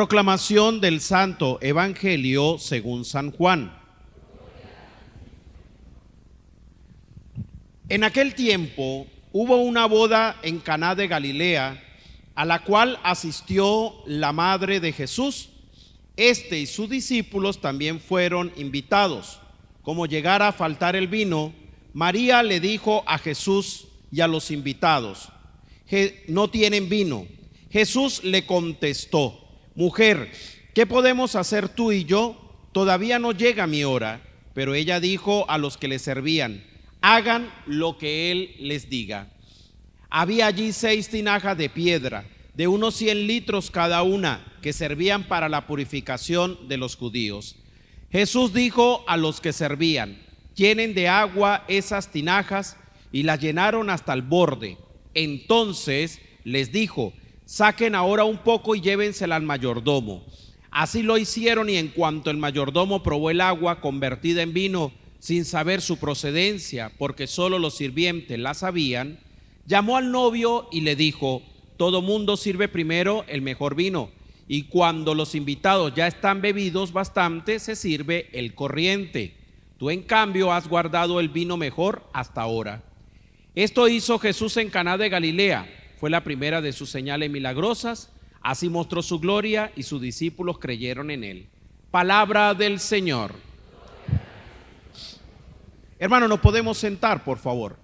Proclamación del Santo Evangelio según San Juan. En aquel tiempo hubo una boda en Caná de Galilea, a la cual asistió la madre de Jesús. Este y sus discípulos también fueron invitados. Como llegara a faltar el vino, María le dijo a Jesús y a los invitados: no tienen vino. Jesús le contestó: mujer, ¿qué podemos hacer tú y yo? Todavía no llega mi hora. Pero ella dijo a los que le servían: hagan lo que él les diga. Había allí 6 tinajas de piedra, de unos 100 litros cada una, que servían para la purificación de los judíos. Jesús dijo a los que servían: llenen de agua esas tinajas, y las llenaron hasta el borde. Entonces les dijo: saquen ahora un poco y llévensela al mayordomo. Así lo hicieron, y en cuanto el mayordomo probó el agua convertida en vino, sin saber su procedencia, porque solo los sirvientes la sabían, llamó al novio y le dijo: todo mundo sirve primero el mejor vino, y cuando los invitados ya están bebidos bastante, se sirve el corriente. Tú, en cambio, has guardado el vino mejor hasta ahora. Esto hizo Jesús en Caná de Galilea. Fue la primera de sus señales milagrosas. Así mostró su gloria, y sus discípulos creyeron en él. Palabra del Señor. Hermano, ¿nos podemos sentar, por favor?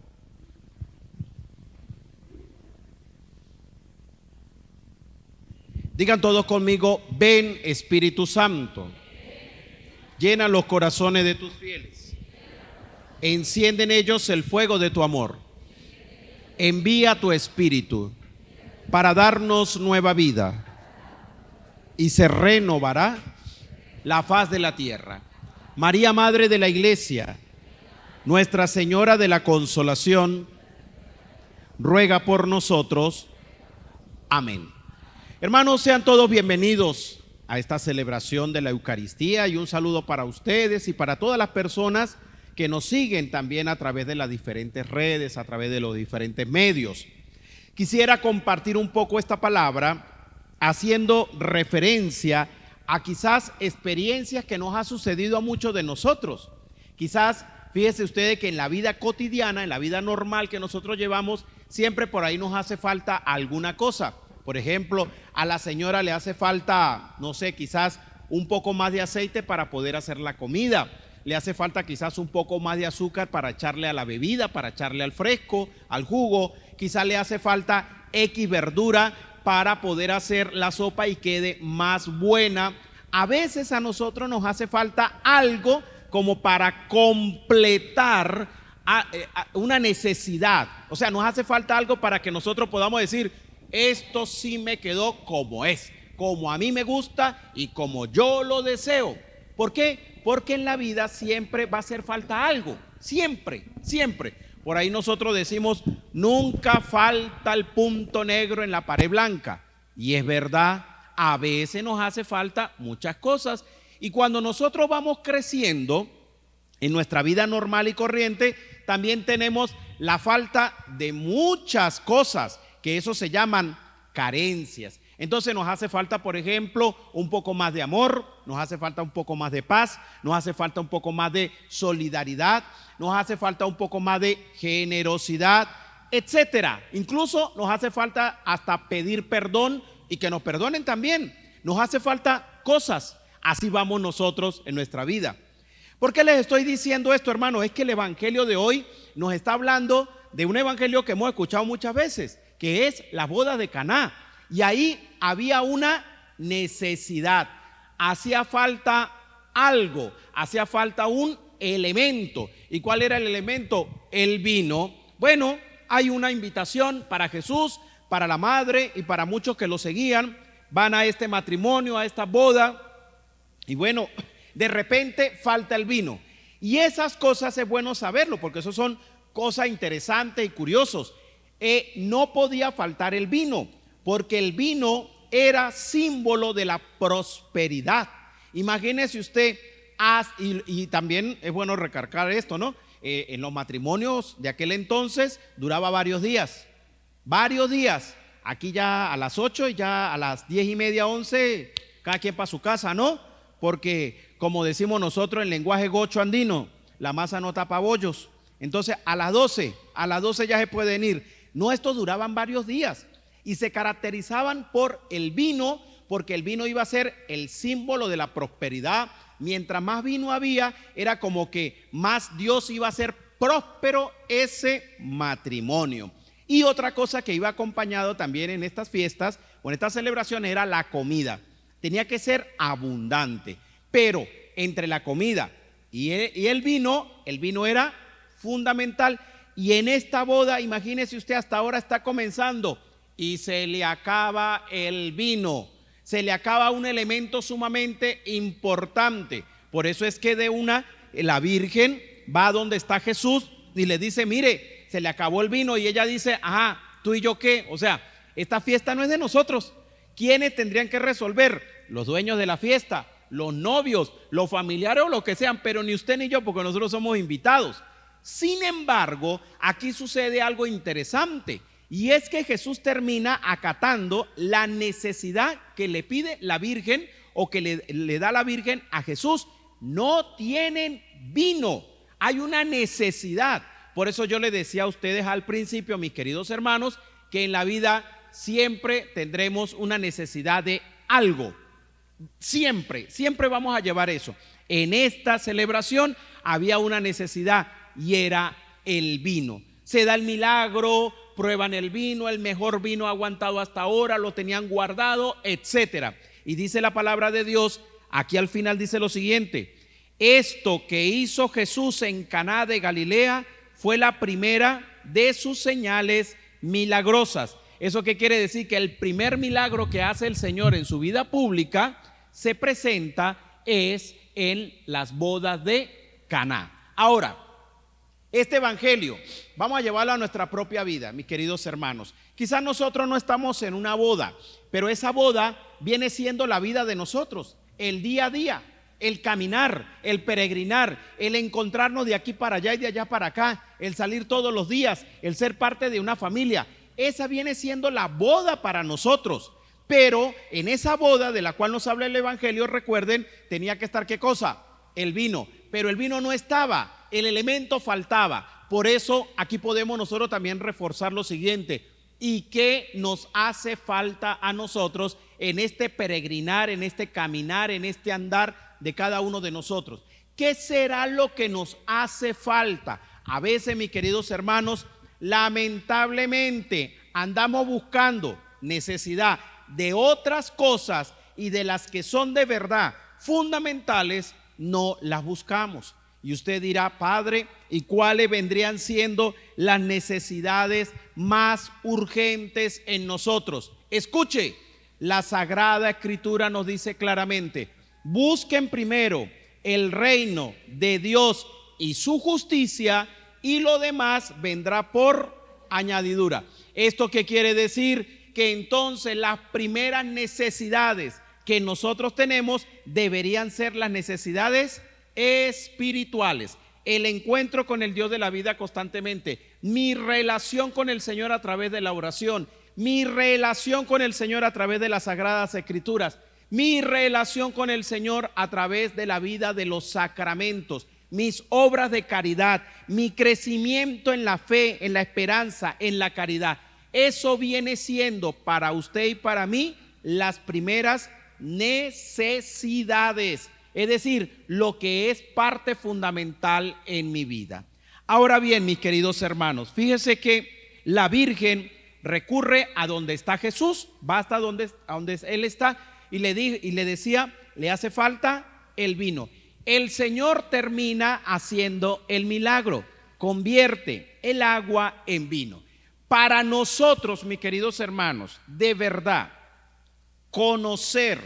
Digan todos conmigo: ven, Espíritu Santo. Llena los corazones de tus fieles. Enciende en ellos el fuego de tu amor. Envía tu Espíritu para darnos nueva vida, y se renovará la faz de la tierra. María, Madre de la Iglesia, Nuestra Señora de la Consolación, ruega por nosotros. Amén. Hermanos, sean todos bienvenidos a esta celebración de la Eucaristía, y un saludo para ustedes y para todas las personas que nos siguen también a través de las diferentes redes, a través de los diferentes medios. Quisiera compartir un poco esta palabra haciendo referencia a quizás experiencias que nos ha sucedido a muchos de nosotros. Quizás, fíjense ustedes que en la vida cotidiana, en la vida normal que nosotros llevamos, siempre por ahí nos hace falta alguna cosa. Por ejemplo, a la señora le hace falta, no sé, quizás un poco más de aceite para poder hacer la comida. Le hace falta quizás un poco más de azúcar para echarle a la bebida, para echarle al fresco, al jugo. Quizás le hace falta X verdura para poder hacer la sopa y quede más buena. A veces a nosotros nos hace falta algo como para completar una necesidad. O sea, nos hace falta algo para que nosotros podamos decir: esto sí me quedó como es, como a mí me gusta y como yo lo deseo. ¿Por qué? Porque en la vida siempre va a hacer falta algo, siempre, siempre. Por ahí nosotros decimos: nunca falta el punto negro en la pared blanca. Y es verdad, a veces nos hace falta muchas cosas. Y cuando nosotros vamos creciendo en nuestra vida normal y corriente, también tenemos la falta de muchas cosas, que eso se llaman carencias. Entonces nos hace falta, por ejemplo, un poco más de amor, nos hace falta un poco más de paz, nos hace falta un poco más de solidaridad, nos hace falta un poco más de generosidad, etcétera. Incluso nos hace falta hasta pedir perdón y que nos perdonen también. Nos hace falta cosas. Así vamos nosotros en nuestra vida. ¿Por qué les estoy diciendo esto, hermano? Es que el evangelio de hoy nos está hablando de un evangelio que hemos escuchado muchas veces, que es la boda de Caná. Y ahí había una necesidad, hacía falta algo, hacía falta un elemento. ¿Y cuál era el elemento? El vino. Bueno, hay una invitación para Jesús, para la madre y para muchos que lo seguían. Van a este matrimonio, a esta boda, y bueno, de repente falta el vino. Y esas cosas es bueno saberlo, porque eso son cosas interesantes y curiosos. No podía faltar el vino, porque el vino era símbolo de la prosperidad. Imagínese usted, y también es bueno recargar esto, ¿no? En los matrimonios de aquel entonces duraba varios días. Aquí ya a las 8 y ya a las 10:30, 11, cada quien para su casa, ¿no? Porque como decimos nosotros en lenguaje gocho andino, la masa no tapa bollos. Entonces a las 12 ya se pueden ir. No, estos duraban varios días y se caracterizaban por el vino, porque el vino iba a ser el símbolo de la prosperidad. Mientras más vino había, era como que más Dios iba a hacer próspero ese matrimonio. Y otra cosa que iba acompañado también en estas fiestas o en estas celebraciones era la comida. Tenía que ser abundante, pero entre la comida y el vino era fundamental. Y en esta boda, imagínese usted, hasta ahora está comenzando y se le acaba el vino, se le acaba un elemento sumamente importante. Por eso es que la Virgen va donde está Jesús y le dice: mire, se le acabó el vino. Y ella dice: ajá, ¿tú y yo qué? O sea, esta fiesta no es de nosotros. ¿Quiénes tendrían que resolver? Los dueños de la fiesta, los novios, los familiares o lo que sean, pero ni usted ni yo, porque nosotros somos invitados. Sin embargo, aquí sucede algo interesante, y es que Jesús termina acatando la necesidad que le pide la Virgen, o que le da la Virgen a Jesús. No tienen vino, hay una necesidad. Por eso yo le decía a ustedes al principio, mis queridos hermanos, que en la vida siempre tendremos una necesidad de algo. Siempre vamos a llevar eso. En esta celebración había una necesidad y era el vino. Se da el milagro, prueban el vino, el mejor vino aguantado hasta ahora, lo tenían guardado, etcétera. Y dice la palabra de Dios, aquí al final dice lo siguiente: esto que hizo Jesús en Caná de Galilea fue la primera de sus señales milagrosas. ¿Eso qué quiere decir? Que el primer milagro que hace el Señor en su vida pública se presenta es en las bodas de Caná. Ahora, este evangelio vamos a llevarlo a nuestra propia vida, mis queridos hermanos. Quizás nosotros no estamos en una boda, pero esa boda viene siendo la vida de nosotros, el día a día, el caminar, el peregrinar, el encontrarnos de aquí para allá y de allá para acá, el salir todos los días, el ser parte de una familia. Esa viene siendo la boda para nosotros. Pero en esa boda de la cual nos habla el evangelio, recuerden, tenía que estar ¿qué cosa? El vino. Pero el vino no estaba, el elemento faltaba. Por eso aquí podemos nosotros también reforzar lo siguiente: ¿y qué nos hace falta a nosotros en este peregrinar, en este caminar, en este andar de cada uno de nosotros? ¿Qué será lo que nos hace falta? A veces, mis queridos hermanos, lamentablemente andamos buscando necesidad de otras cosas, y de las que son de verdad fundamentales no las buscamos. Y usted dirá: padre, ¿y cuáles vendrían siendo las necesidades más urgentes en nosotros? Escuche, la Sagrada Escritura nos dice claramente: busquen primero el reino de Dios y su justicia, y lo demás vendrá por añadidura. ¿Esto qué quiere decir? Que entonces las primeras necesidades que nosotros tenemos deberían ser las necesidades espirituales. El encuentro con el Dios de la vida constantemente, mi relación con el Señor a través de la oración, mi relación con el Señor a través de las Sagradas Escrituras, mi relación con el Señor a través de la vida de los sacramentos, mis obras de caridad, mi crecimiento en la fe, en la esperanza, en la caridad. Eso viene siendo para usted y para mí las primeras necesidades, es decir, lo que es parte fundamental en mi vida. Ahora bien, mis queridos hermanos, fíjese que la Virgen recurre a donde está Jesús, va hasta donde Él está, y le decía: le hace falta el vino. El Señor termina haciendo el milagro, convierte el agua en vino. Para nosotros, mis queridos hermanos, de verdad, conocer,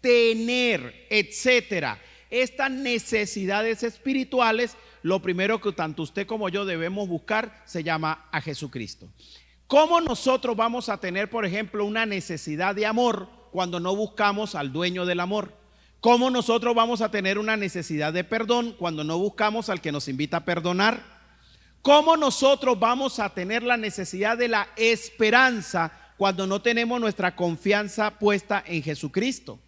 tener, etcétera, estas necesidades espirituales, lo primero que tanto usted como yo debemos buscar se llama a Jesucristo. ¿Cómo nosotros vamos a tener, por ejemplo, una necesidad de amor cuando no buscamos al dueño del amor? ¿Cómo nosotros vamos a tener una necesidad de perdón cuando no buscamos al que nos invita a perdonar? ¿Cómo nosotros vamos a tener la necesidad de la esperanza cuando no tenemos nuestra confianza puesta en Jesucristo?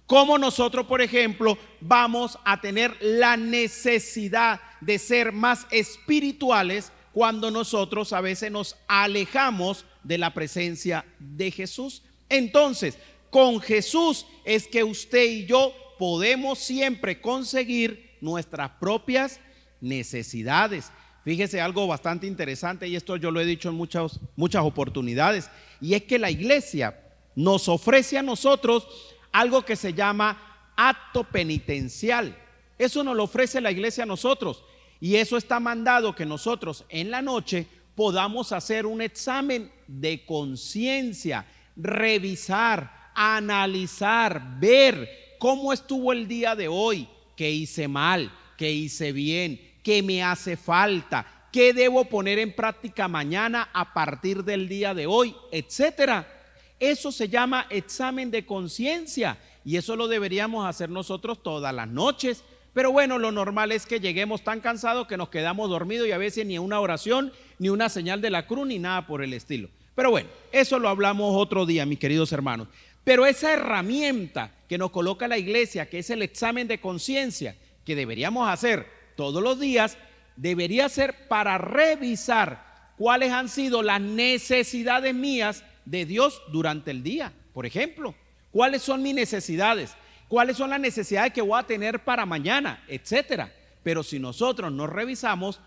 ¿Cómo nosotros, por ejemplo, vamos a tener la necesidad de ser más espirituales cuando nosotros a veces nos alejamos de la presencia de Jesús? Entonces, con Jesús es que usted y yo podemos siempre conseguir nuestras propias necesidades. Fíjese algo bastante interesante, y esto yo lo he dicho en muchas oportunidades, y es que la iglesia nos ofrece a nosotros algo que se llama acto penitencial. Eso nos lo ofrece la iglesia a nosotros, y eso está mandado que nosotros en la noche podamos hacer un examen de conciencia, revisar, analizar, ver cómo estuvo el día de hoy, qué hice mal, qué hice bien, qué me hace falta, qué debo poner en práctica mañana a partir del día de hoy, etcétera. Eso se llama examen de conciencia, y eso lo deberíamos hacer nosotros todas las noches. Pero bueno, lo normal es que lleguemos tan cansados que nos quedamos dormidos, y a veces ni una oración, ni una señal de la cruz, ni nada por el estilo. Pero bueno, eso lo hablamos otro día, mis queridos hermanos. Pero esa herramienta que nos coloca la iglesia, que es el examen de conciencia, que deberíamos hacer todos los días, debería ser para revisar cuáles han sido las necesidades mías de Dios durante el día. Por ejemplo, ¿cuáles son mis necesidades? ¿Cuáles son las necesidades que voy a tener para mañana? Etcétera. Pero si nosotros no revisamos,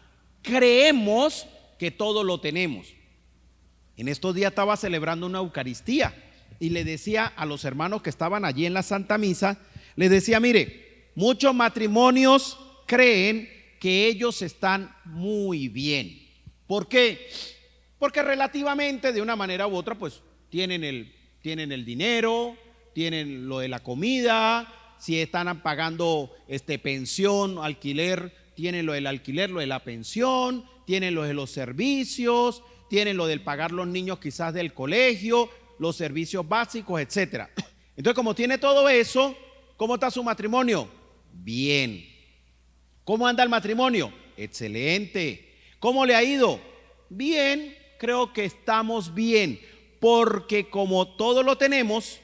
creemos que todo lo tenemos. En estos días estaba celebrando una Eucaristía y le decía a los hermanos que estaban allí en la Santa Misa, les decía: mire, muchos matrimonios creen que ellos están muy bien. ¿Por qué? Porque relativamente, de una manera u otra, pues tienen el dinero, tienen lo de la comida, si están pagando pensión, alquiler, tienen lo del alquiler, lo de la pensión, tienen lo de los servicios, tienen lo del pagar los niños quizás del colegio, los servicios básicos, etcétera. Entonces, como tiene todo eso, ¿cómo está su matrimonio? Bien. ¿Cómo anda el matrimonio? Excelente. ¿Cómo le ha ido? Bien, creo que estamos bien, porque como todo lo tenemos,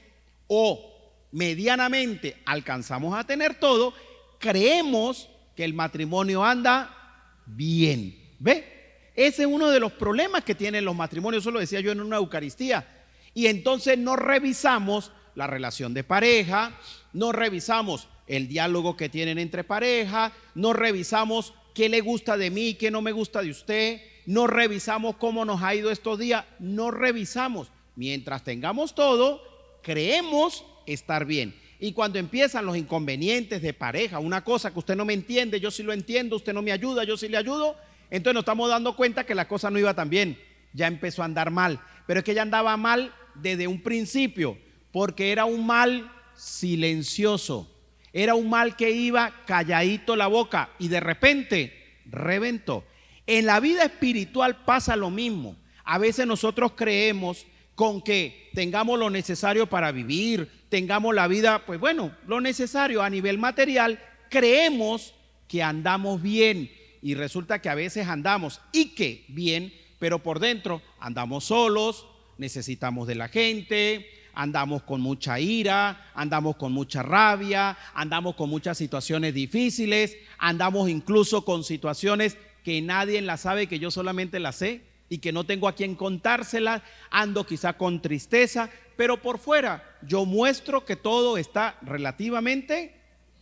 o medianamente alcanzamos a tener todo, creemos que el matrimonio anda bien. ¿Ve? Ese es uno de los problemas que tienen los matrimonios. Eso lo decía yo en una Eucaristía. Y entonces no revisamos la relación de pareja, no revisamos el diálogo que tienen entre pareja, no revisamos qué le gusta de mí, qué no me gusta de usted, no revisamos cómo nos ha ido estos días, no revisamos. Mientras tengamos todo, creemos estar bien. Y cuando empiezan los inconvenientes de pareja, una cosa que usted no me entiende, yo sí lo entiendo, usted no me ayuda, yo sí le ayudo, entonces nos estamos dando cuenta que la cosa no iba tan bien, ya empezó a andar mal. Pero es que ya andaba mal desde un principio, porque era un mal silencioso, era un mal que iba calladito la boca y de repente reventó. En la vida espiritual pasa lo mismo. A veces nosotros creemos con que tengamos lo necesario para vivir, tengamos la vida, pues bueno, lo necesario a nivel material, creemos que andamos bien, y resulta que a veces andamos y que bien, pero por dentro andamos solos, necesitamos de la gente, andamos con mucha ira, andamos con mucha rabia, andamos con muchas situaciones difíciles, andamos incluso con situaciones que nadie las sabe, que yo solamente las sé y que no tengo a quien contárselas, ando quizá con tristeza, pero por fuera yo muestro que todo está relativamente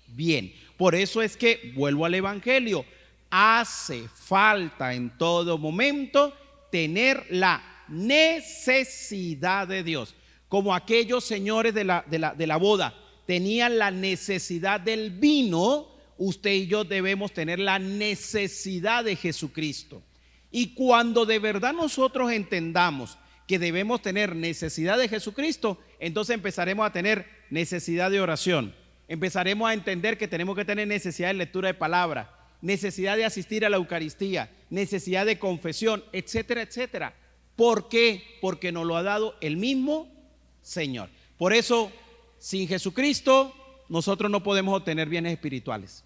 bien. Por eso es que vuelvo al Evangelio, hace falta en todo momento tener la necesidad de Dios. Como aquellos señores de la boda tenían la necesidad del vino, usted y yo debemos tener la necesidad de Jesucristo. Y cuando de verdad nosotros entendamos que debemos tener necesidad de Jesucristo, entonces empezaremos a tener necesidad de oración, empezaremos a entender que tenemos que tener necesidad de lectura de palabra, necesidad de asistir a la Eucaristía, necesidad de confesión, etcétera, etcétera. ¿Por qué? Porque nos lo ha dado el mismo Señor. Por eso, sin Jesucristo, nosotros no podemos obtener bienes espirituales.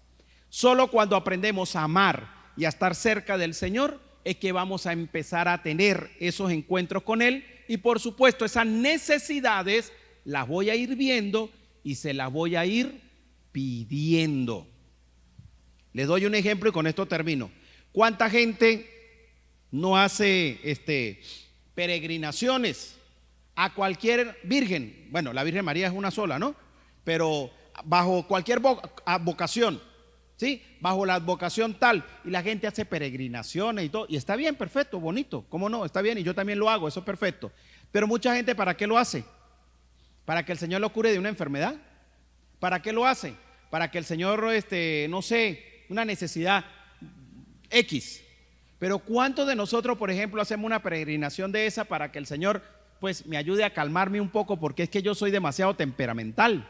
Solo cuando aprendemos a amar y a estar cerca del Señor es que vamos a empezar a tener esos encuentros con Él. Y por supuesto, esas necesidades las voy a ir viendo y se las voy a ir pidiendo. Les doy un ejemplo y con esto termino. ¿Cuánta gente no hace peregrinaciones a cualquier virgen? Bueno, la Virgen María es una sola, ¿no? Pero bajo cualquier vocación, ¿sí? Bajo la advocación tal, y la gente hace peregrinaciones y todo, y está bien, perfecto, bonito, ¿cómo no? Está bien, y yo también lo hago, eso es perfecto. Pero mucha gente, ¿para qué lo hace? ¿Para que el Señor lo cure de una enfermedad? ¿Para qué lo hace? Para que el Señor, no sé, una necesidad X. Pero ¿cuántos de nosotros, por ejemplo, hacemos una peregrinación de esa para que el Señor, pues, me ayude a calmarme un poco, porque es que yo soy demasiado temperamental?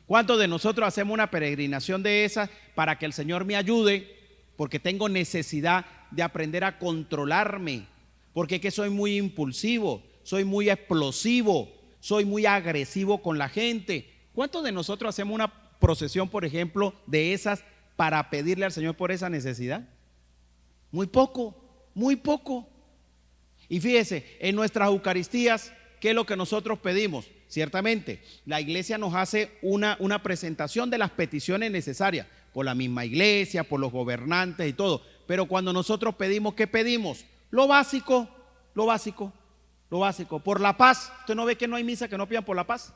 ¿Cuántos de nosotros hacemos una peregrinación de esa para que el Señor me ayude, porque tengo necesidad de aprender a controlarme, porque es que soy muy impulsivo, soy muy explosivo, soy muy agresivo con la gente? ¿Cuántos de nosotros hacemos una procesión, por ejemplo, de esas para pedirle al Señor por esa necesidad? Muy poco, muy poco. Y fíjese, en nuestras Eucaristías, ¿qué es lo que nosotros pedimos? Ciertamente, la iglesia nos hace una presentación de las peticiones necesarias, por la misma iglesia, por los gobernantes y todo. Pero cuando nosotros pedimos, ¿qué pedimos? Lo básico, lo básico, lo básico. Por la paz. ¿Usted no ve que no hay misa que no pidan por la paz?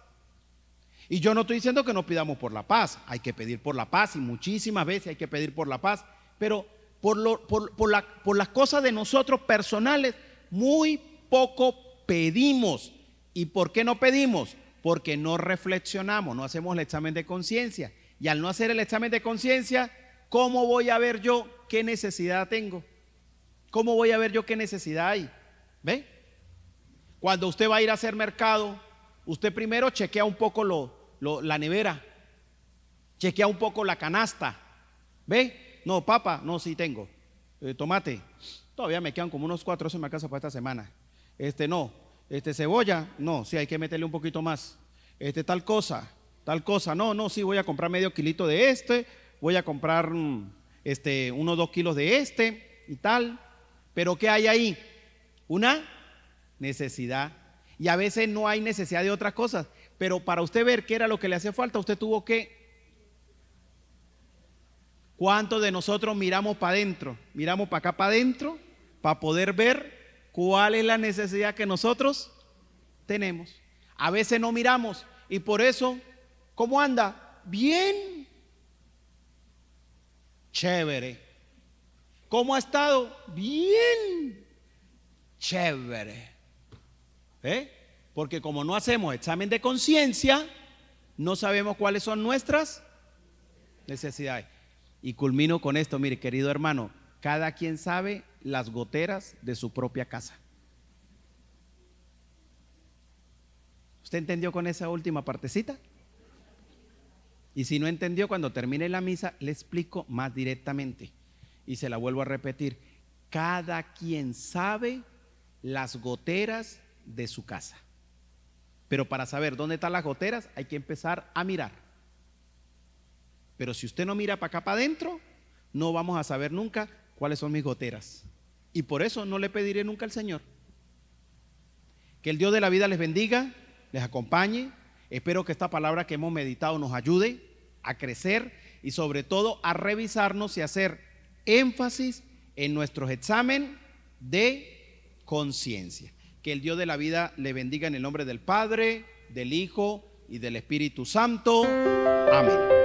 Y yo no estoy diciendo que no pidamos por la paz. Hay que pedir por la paz, y muchísimas veces hay que pedir por la paz. Pero por las cosas de nosotros personales, muy poco pedimos. ¿Y por qué no pedimos? Porque no reflexionamos, no hacemos el examen de conciencia. Y al no hacer el examen de conciencia, ¿cómo voy a ver yo qué necesidad tengo? ¿Cómo voy a ver yo qué necesidad hay? ¿Ve? Cuando usted va a ir a hacer mercado, usted primero chequea un poco la nevera, chequea un poco la canasta. ¿Ve? No, papa, no, sí tengo. Tomate, todavía me quedan como unos 4 en mi casa para esta semana. No. Cebolla, no, sí hay que meterle un poquito más. Tal cosa, no, sí voy a comprar medio kilito de voy a comprar 1 o 2 kilos de y tal. Pero ¿qué hay ahí? Una necesidad. Y a veces no hay necesidad de otras cosas, pero para usted ver qué era lo que le hacía falta, usted tuvo que. ¿Cuántos de nosotros miramos para adentro? Miramos para acá para adentro para poder ver ¿cuál es la necesidad que nosotros tenemos? A veces no miramos y por eso, ¿cómo anda? Bien. Chévere. ¿Cómo ha estado? Bien. Chévere. Porque como no hacemos examen de conciencia, no sabemos cuáles son nuestras necesidades. Y culmino con esto, mire, querido hermano, cada quien sabe las goteras de su propia casa. ¿Usted entendió con esa última partecita? Y si no entendió, cuando termine la misa le explico más directamente y se la vuelvo a repetir. Cada quien sabe las goteras de su casa. Pero para saber dónde están las goteras hay que empezar a mirar. Pero si usted no mira para acá para adentro, no vamos a saber nunca cuáles son mis goteras. Y por eso no le pediré nunca al Señor. Que el Dios de la vida les bendiga, les acompañe. Espero que esta palabra que hemos meditado nos ayude a crecer y sobre todo a revisarnos y hacer énfasis en nuestros exámenes de conciencia. Que el Dios de la vida le bendiga en el nombre del Padre, del Hijo y del Espíritu Santo. Amén.